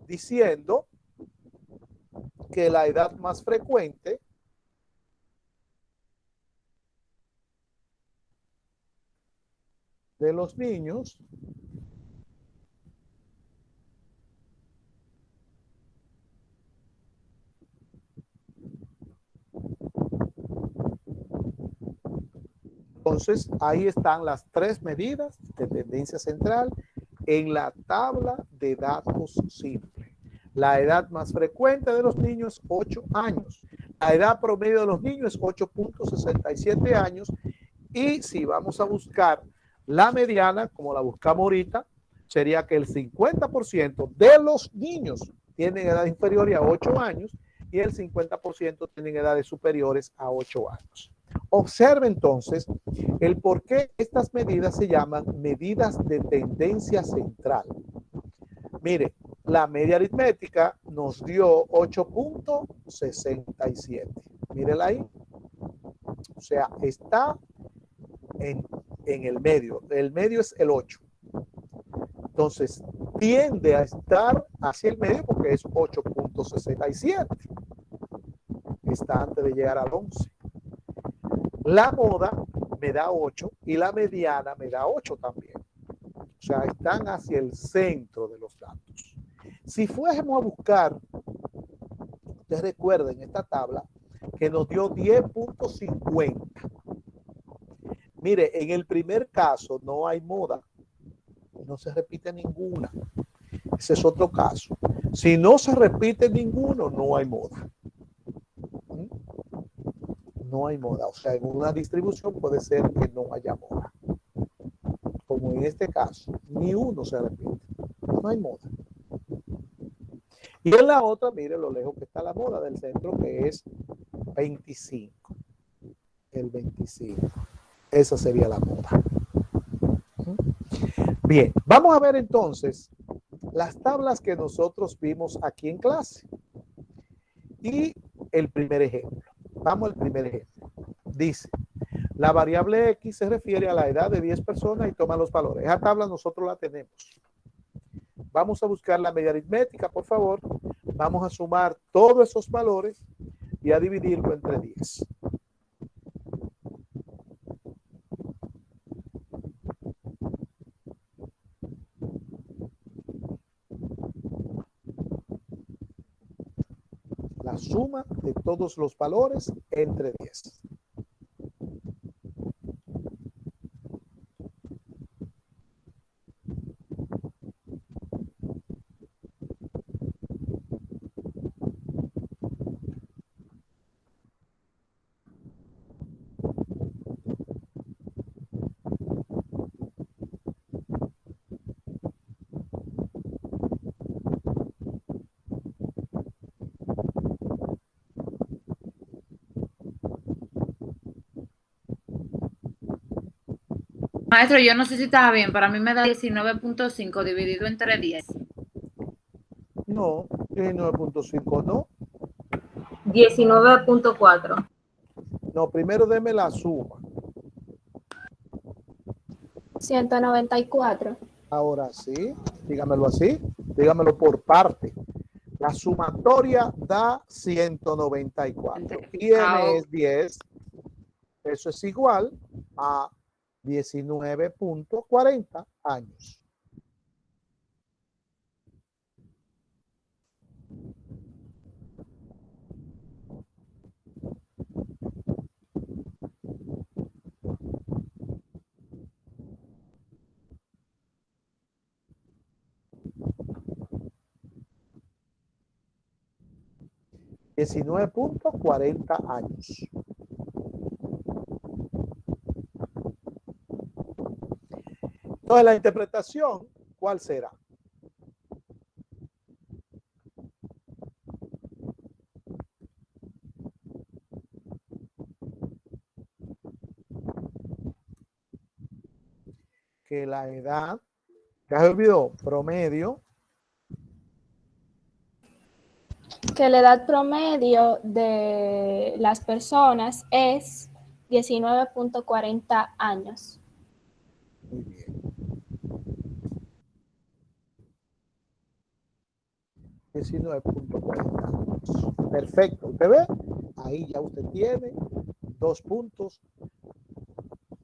diciendo que la edad más frecuente de los niños entonces ahí están las tres medidas de tendencia central en la tabla de datos simple. La edad más frecuente de los niños es 8 años. La edad promedio de los niños es 8.67 años. Y si vamos a buscar la mediana, como la buscamos ahorita, sería que el 50% de los niños tienen edad inferior a 8 años y el 50% tienen edades superiores a 8 años. Observe entonces el por qué estas medidas se llaman medidas de tendencia central. Mire, la media aritmética nos dio 8.67. Mírela ahí. O sea, está en el medio. El medio es el 8. Entonces, tiende a estar hacia el medio porque es 8.67. Está antes de llegar al 11. La moda me da 8 y la mediana me da 8 también. O sea, están hacia el centro de los datos. Si fuésemos a buscar, ustedes recuerden esta tabla que nos dio 10.50. Mire, en el primer caso no hay moda. No se repite ninguna. Ese es otro caso. Si no se repite ninguno, no hay moda. No hay moda. O sea, en una distribución puede ser que no haya moda. Como en este caso, ni uno se repite. No hay moda. Y en la otra, mire lo lejos que está la moda del centro, que es 25. El 25. Esa sería la moda. Bien, vamos a ver entonces las tablas que nosotros vimos aquí en clase. Y el primer ejemplo. Vamos al primer ejemplo. Dice, la variable X se refiere a la edad de 10 personas y toma los valores. Esa tabla nosotros la tenemos. Vamos a buscar la media aritmética, por favor. Vamos a sumar todos esos valores y a dividirlo entre 10. la suma de todos los valores entre 10. Maestro, yo no sé si estaba bien. Para mí me da 19.5 dividido entre 10. No, 19.5 no. 19.4. No, primero deme la suma. 194. Ahora sí, dígamelo así, dígamelo por parte. La sumatoria da 194. Y n es 10. Eso es igual a 19.40 años. $19.40. Entonces, la interpretación, ¿cuál será? Que la edad, ya se olvidó, promedio, Que la edad promedio de las personas es 19.40 años. muy bien. 19.40 años. Perfecto. ¿Usted ve? Ahí ya usted tiene 2 puntos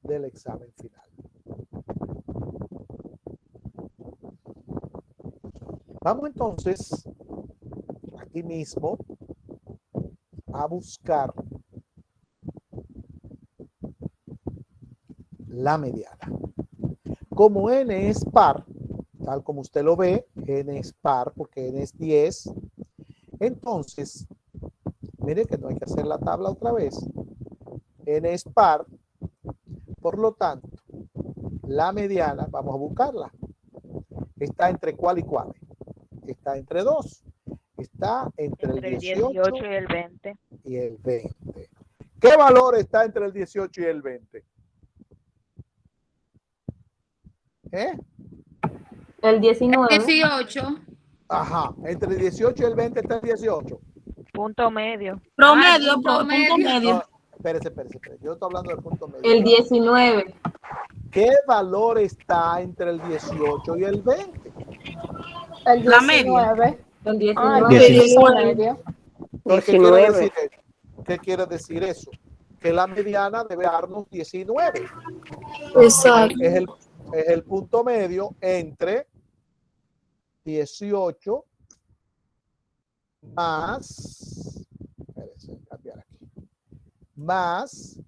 del examen final. Vamos entonces aquí mismo a buscar la mediana. Como n es par, tal como usted lo ve, n es par porque n es 10. Entonces, mire que no hay que hacer la tabla otra vez. N es par, por lo tanto, la mediana, vamos a buscarla. Está entre cuál y cuál. Está entre 2. Está entre el 18 y el 20. y el 20. ¿Qué valor está entre el 18 y el 20? El 19. 18. Ajá, entre el 18 y el 20 está el 18. Punto medio. Promedio, punto medio. No, espérese. Yo estoy hablando del punto medio. El 19. ¿Qué valor está entre el 18 y el 20? El 19. La media. El 19. Ah, el 19. medio. Entonces, ¿qué quiere decir eso? Que la mediana debe darnos 19. Exacto. Es el punto medio entre 18 más, espérense, cambiar aquí, más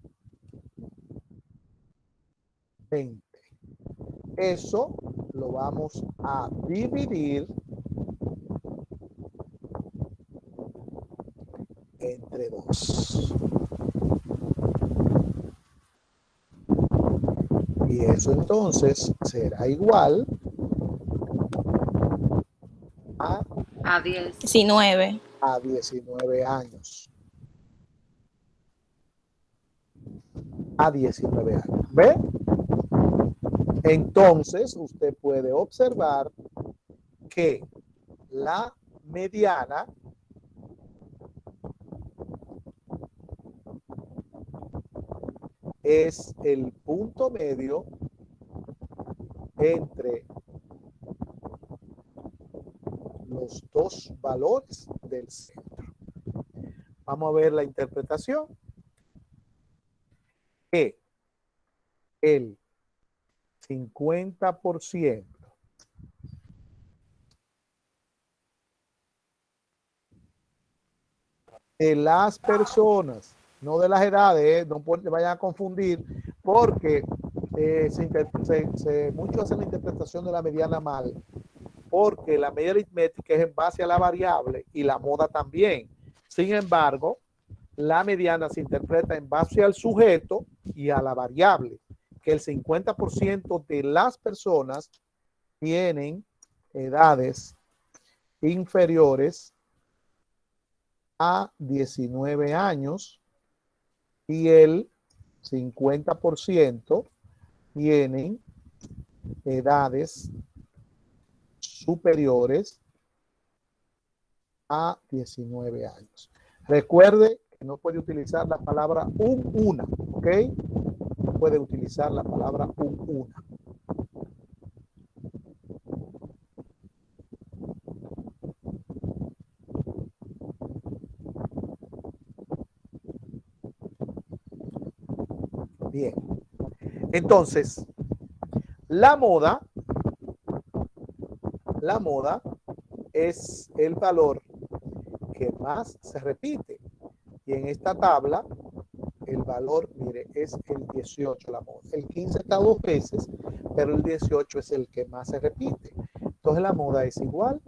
20. Eso lo vamos a dividir entre 2. Y eso entonces será igual A 10. 19. a 19 años. A 19 años. ¿Ve? Entonces, usted puede observar que la mediana es el punto medio entre los dos valores del centro. Vamos a ver la interpretación. Que el 50% de las personas, no de las edades, no se vayan a confundir, porque muchos hacen la interpretación de la mediana mal, porque la media aritmética es en base a la variable y la moda también. Sin embargo, la mediana se interpreta en base al sujeto y a la variable, que el 50% de las personas tienen edades inferiores a 19 años y el 50% tienen edades superiores a 19 años. Recuerde que no puede utilizar la palabra una, ¿ok? No puede utilizar la palabra una. Bien. Entonces, la moda es el valor que más se repite. Y en esta tabla, el valor, mire, es el 18 la moda. El 15 está 2 veces, pero el 18 es el que más se repite. Entonces la moda es igual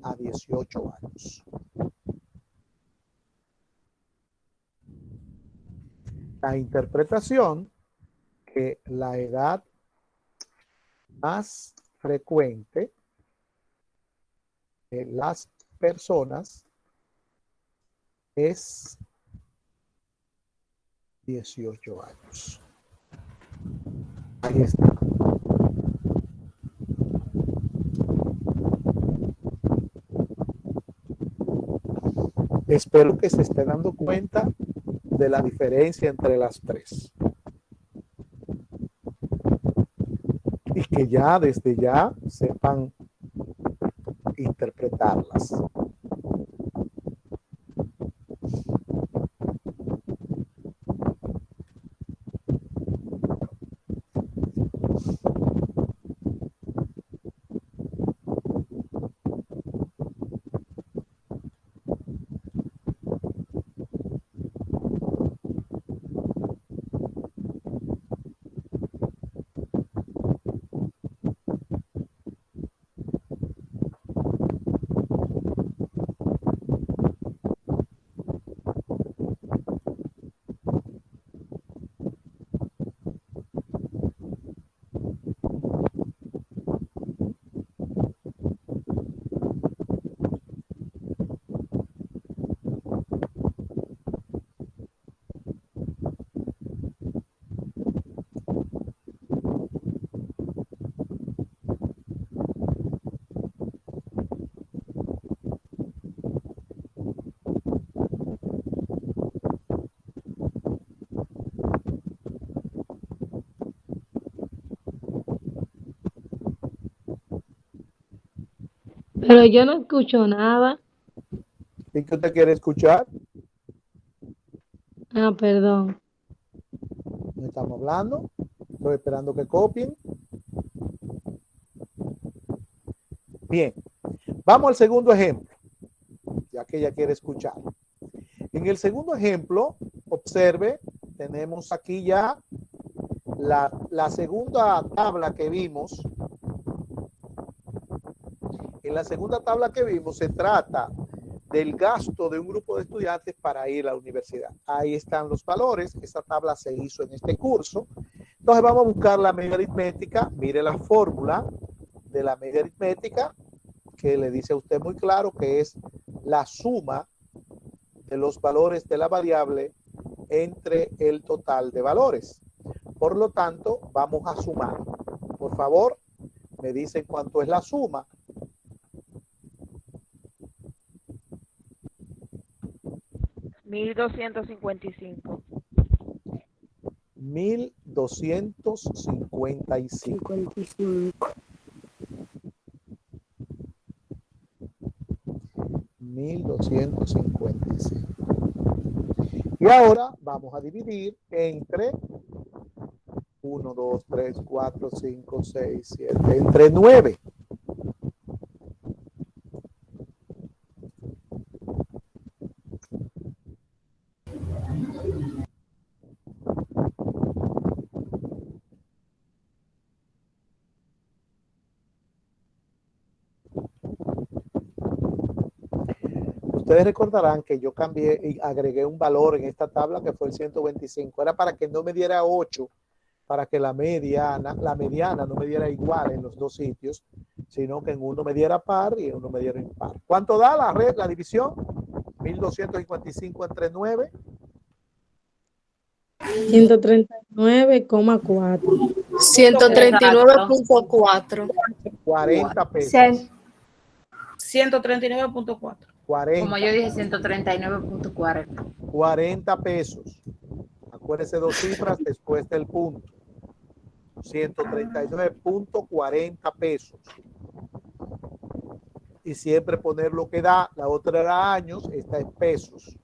a 18 años. La interpretación que la edad más frecuente de las personas es 18 años. Ahí está. Espero que se esté dando cuenta de la diferencia entre las tres. Y que ya desde ya sepan interpretarlas. Pero yo no escucho nada. ¿Y qué usted quiere escuchar? Ah, perdón. No estamos hablando. Estoy esperando que copien. Bien. Vamos al segundo ejemplo, ya que ella quiere escuchar. En el segundo ejemplo, observe, tenemos aquí ya la segunda tabla que vimos. En la segunda tabla que vimos se trata del gasto de un grupo de estudiantes para ir a la universidad. Ahí están los valores. Esta tabla se hizo en este curso. Entonces vamos a buscar la media aritmética. Mire la fórmula de la media aritmética que le dice a usted muy claro que es la suma de los valores de la variable entre el total de valores. Por lo tanto, vamos a sumar. Por favor, me dicen cuánto es la suma. $1,255. 1,255. 1,255. Y ahora vamos a dividir entre 1, 2, 3, 4, 5, 6, 7, entre 9. Ustedes recordarán que yo cambié y agregué un valor en esta tabla que fue el 125. Era para que no me diera 8, para que la mediana no me diera igual en los dos sitios, sino que en uno me diera par y en uno me diera impar. ¿Cuánto da la división? 1255 entre 9. 139,4. 139.4. 40 pesos. 139.4. 40. Como yo dije, 139.40. 40 pesos. Acuérdense, dos cifras después del punto. 139.40 pesos. Y siempre poner lo que da. La otra era años, esta es pesos.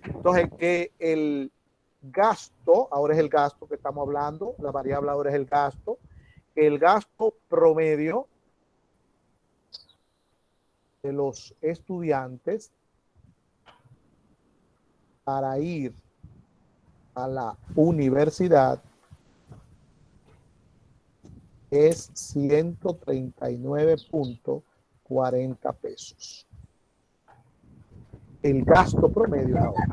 Entonces, que el gasto, ahora es el gasto que estamos hablando, la variable ahora es el gasto, que el gasto promedio de los estudiantes para ir a la universidad es 139.40 pesos. El gasto promedio ahora.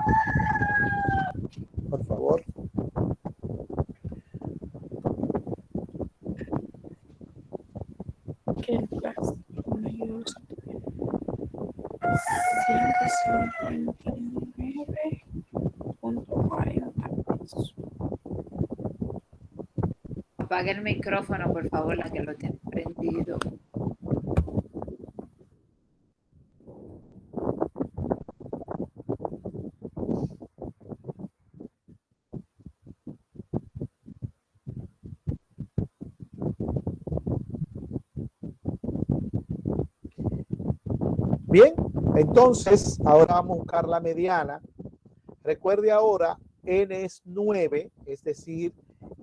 Por favor. ¿Qué gasto? 159.40 pesos. Apague el micrófono, por favor, la que lo tiene prendido. Bien, entonces ahora vamos a buscar la mediana. Recuerde ahora, n es 9, es decir,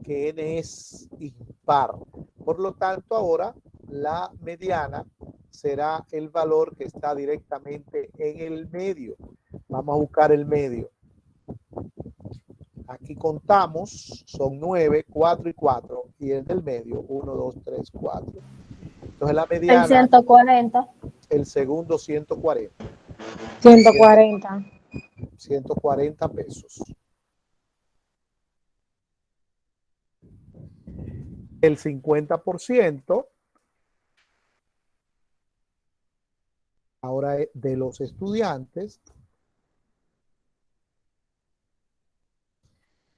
que n es impar. Por lo tanto, ahora la mediana será el valor que está directamente en el medio. Vamos a buscar el medio. Aquí contamos, son 9, 4 y 4, y el del medio, 1, 2, 3, 4. Entonces la mediana... El 140. El segundo 140. 140. 140 pesos. El 50% ahora de los estudiantes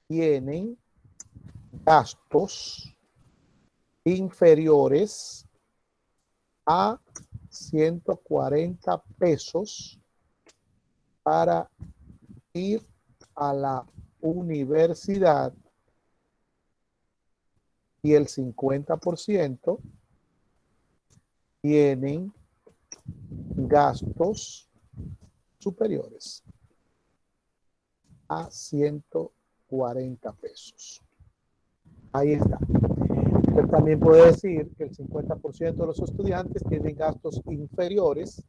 tienen gastos inferiores a 140 pesos para ir a la universidad, y el 50% tienen gastos superiores a 140 pesos. Ahí está. Usted también puede decir que el 50% de los estudiantes tienen gastos inferiores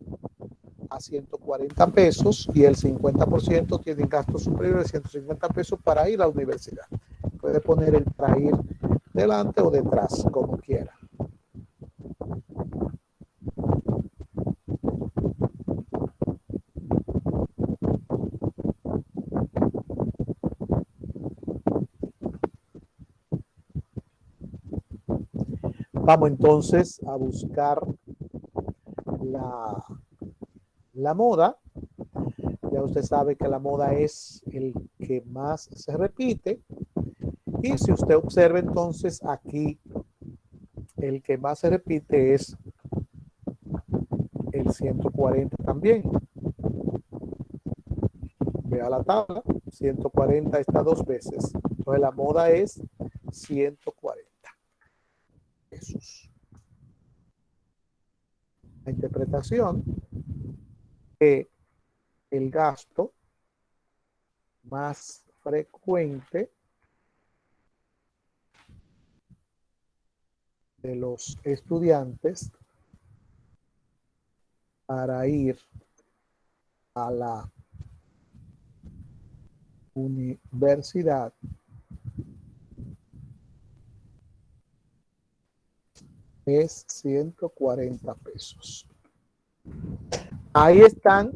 a 140 pesos y el 50% tienen gastos superiores a 150 pesos para ir a la universidad. Puede poner el para ir delante o detrás, como quiera. Vamos entonces a buscar la moda. Ya usted sabe que la moda es el que más se repite. Y si usted observa entonces aquí, el que más se repite es el 140 también. Vea la tabla, 140 está dos veces. Entonces la moda es 140 pesos. La interpretación que el gasto más frecuente de los estudiantes para ir a la universidad es 140 pesos. Ahí están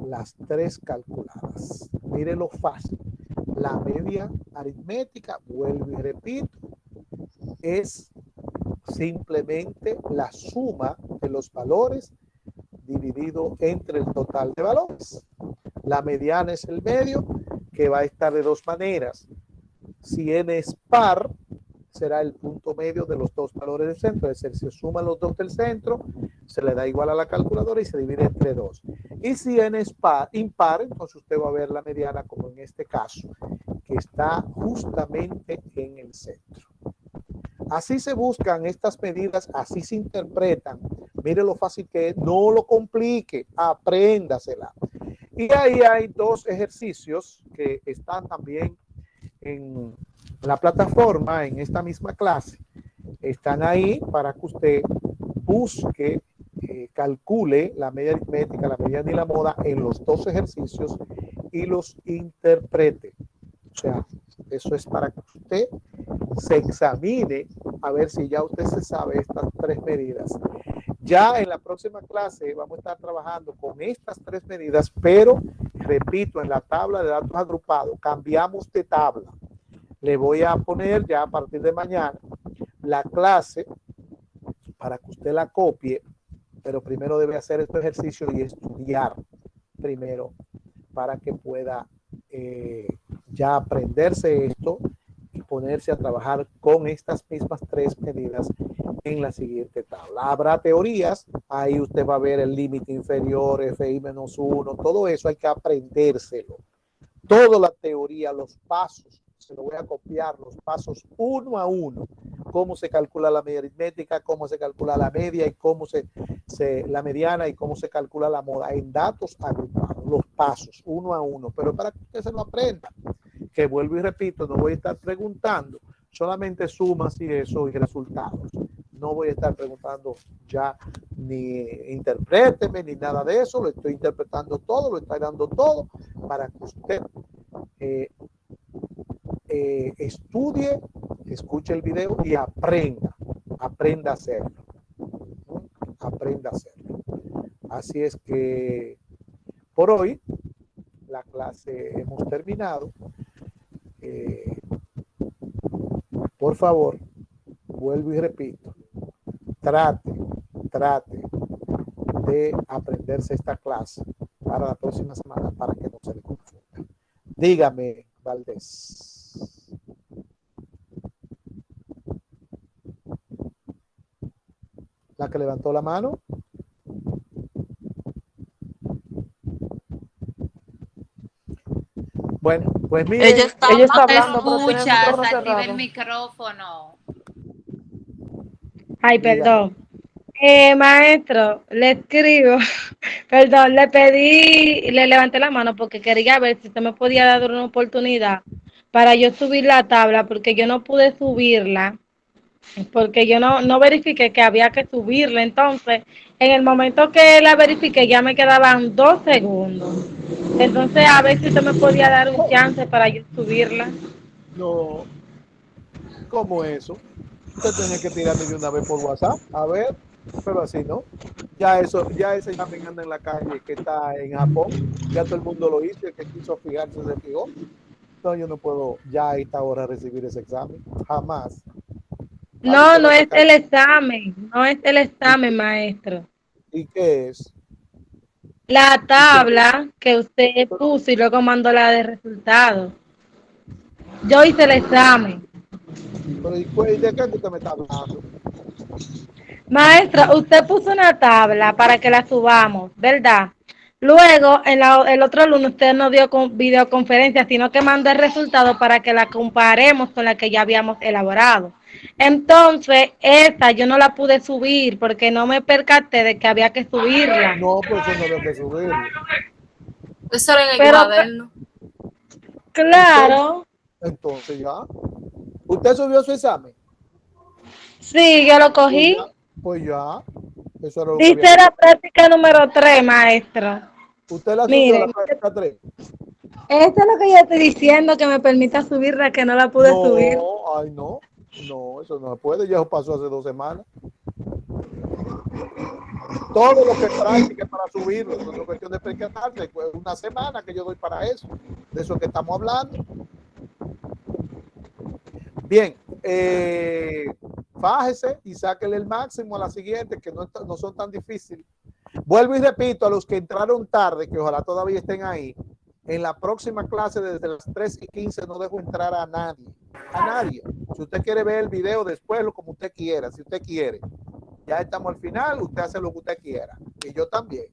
las tres calculadas. Mire lo fácil. La media aritmética, vuelvo y repito, es simplemente la suma de los valores dividido entre el total de valores. La mediana es el medio, que va a estar de dos maneras. Si n es par, será el punto medio de los dos valores del centro, es decir, se suman los dos del centro, se le da igual a la calculadora y se divide entre dos. Y si n es impar, entonces usted va a ver la mediana como en este caso, que está justamente en el centro. Así se buscan estas medidas, así se interpretan. Mire lo fácil que es, no lo complique, apréndasela. Y ahí hay dos ejercicios que están también en la plataforma, en esta misma clase. Están ahí para que usted busque, calcule la media aritmética, la mediana y la moda en los dos ejercicios y los interprete. O sea, eso es para que usted se examine a ver si ya usted se sabe estas tres medidas. Ya en la próxima clase vamos a estar trabajando con estas tres medidas, pero repito, en la tabla de datos agrupados cambiamos de tabla. Le voy a poner ya a partir de mañana la clase para que usted la copie, pero primero debe hacer este ejercicio y estudiar primero para que pueda ya aprenderse esto y ponerse a trabajar con estas mismas tres medidas en la siguiente tabla. Habrá teorías, ahí usted va a ver el límite inferior, FI-1, todo eso hay que aprendérselo. Toda la teoría, los pasos, se lo voy a copiar, los pasos uno a uno, cómo se calcula la media aritmética, cómo se calcula la media y cómo la mediana y cómo se calcula la moda en datos agrupados, los pasos uno a uno, pero para que usted se lo aprenda, que vuelvo y repito, no voy a estar preguntando solamente sumas y eso y resultados. No voy a estar preguntando ya ni interpréteme ni nada de eso, lo estoy interpretando todo, lo estoy dando todo para que usted estudie, escuche el video y aprenda a hacerlo. Aprenda a hacerlo. Así es que por hoy la clase hemos terminado. Por favor, vuelvo y repito, trate de aprenderse esta clase para la próxima semana para que no se le confunda. Dígame, Valdés. La que levantó la mano. Bueno, pues mire. Ella está hablando, pero tiene el Escuchas, micrófono activa el cerrado. micrófono. Ay, perdón. Maestro, le escribo, perdón, le pedí, le levanté la mano porque quería ver si usted me podía dar una oportunidad para yo subir la tabla, porque yo no pude subirla, porque yo no verifiqué que había que subirla. Entonces, en el momento que la verifiqué, ya me quedaban 2 segundos. Entonces, a ver si usted me podía dar un chance para yo subirla. No, ¿cómo eso? Usted tiene que tirarme de una vez por WhatsApp, a ver, pero así no. Ya ese examen anda en la calle que está en Japón, ya todo el mundo lo hizo, el que quiso fijarse se fijó. Entonces yo no puedo ya a esta hora recibir ese examen, jamás. No, no es el examen, no es el examen, maestro. ¿Y qué es? La tabla que usted puso y luego mandó la de resultados. Yo hice el examen. Pero ¿y de qué usted me está hablando? Maestra, usted puso una tabla para que la subamos, ¿verdad? Luego, el otro lunes usted no dio videoconferencia, sino que mandó el resultado para que la comparemos con la que ya habíamos elaborado. Entonces, esta yo no la pude subir porque no me percaté de que había que subirla. No, pues eso no había que subirlo. Eso era en el Pero, cuaderno. Claro. Entonces ya. ¿Usted subió su examen? Sí, yo lo cogí. Pues ya. Eso era lo que Dice había. la práctica número 3, maestro. ¿Usted la subió Mire, la práctica 3? esto es lo que yo estoy diciendo, que me permita subirla, que no la pude subir. Ay, no, eso no se puede, ya pasó hace 2 semanas. Todo lo que practique para subirlo, no es cuestión de percatarse, pues una semana que yo doy para eso, de eso que estamos hablando. Bien, fájese y sáquele el máximo a la siguiente, que no son tan difíciles. Vuelvo y repito a los que entraron tarde, que ojalá todavía estén ahí, en la próxima clase desde las 3:15 no dejo entrar a nadie. A nadie. Si usted quiere ver el video después, como usted quiera, si usted quiere. Ya estamos al final, usted hace lo que usted quiera. Y yo también.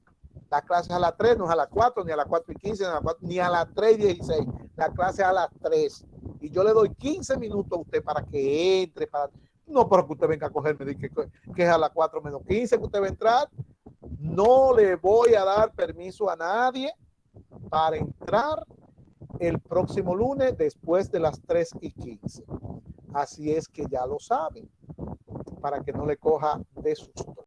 La clase es a las 3, no es a las 4, ni a las 4:15, ni a las 3:16. La clase es a las 3. Y yo le doy 15 minutos a usted para que entre. No para que usted venga a cogerme que es a las 4:15 que usted va a entrar. No le voy a dar permiso a nadie para entrar el próximo lunes después de las 3:15. Así es que ya lo saben, para que no le coja de susto.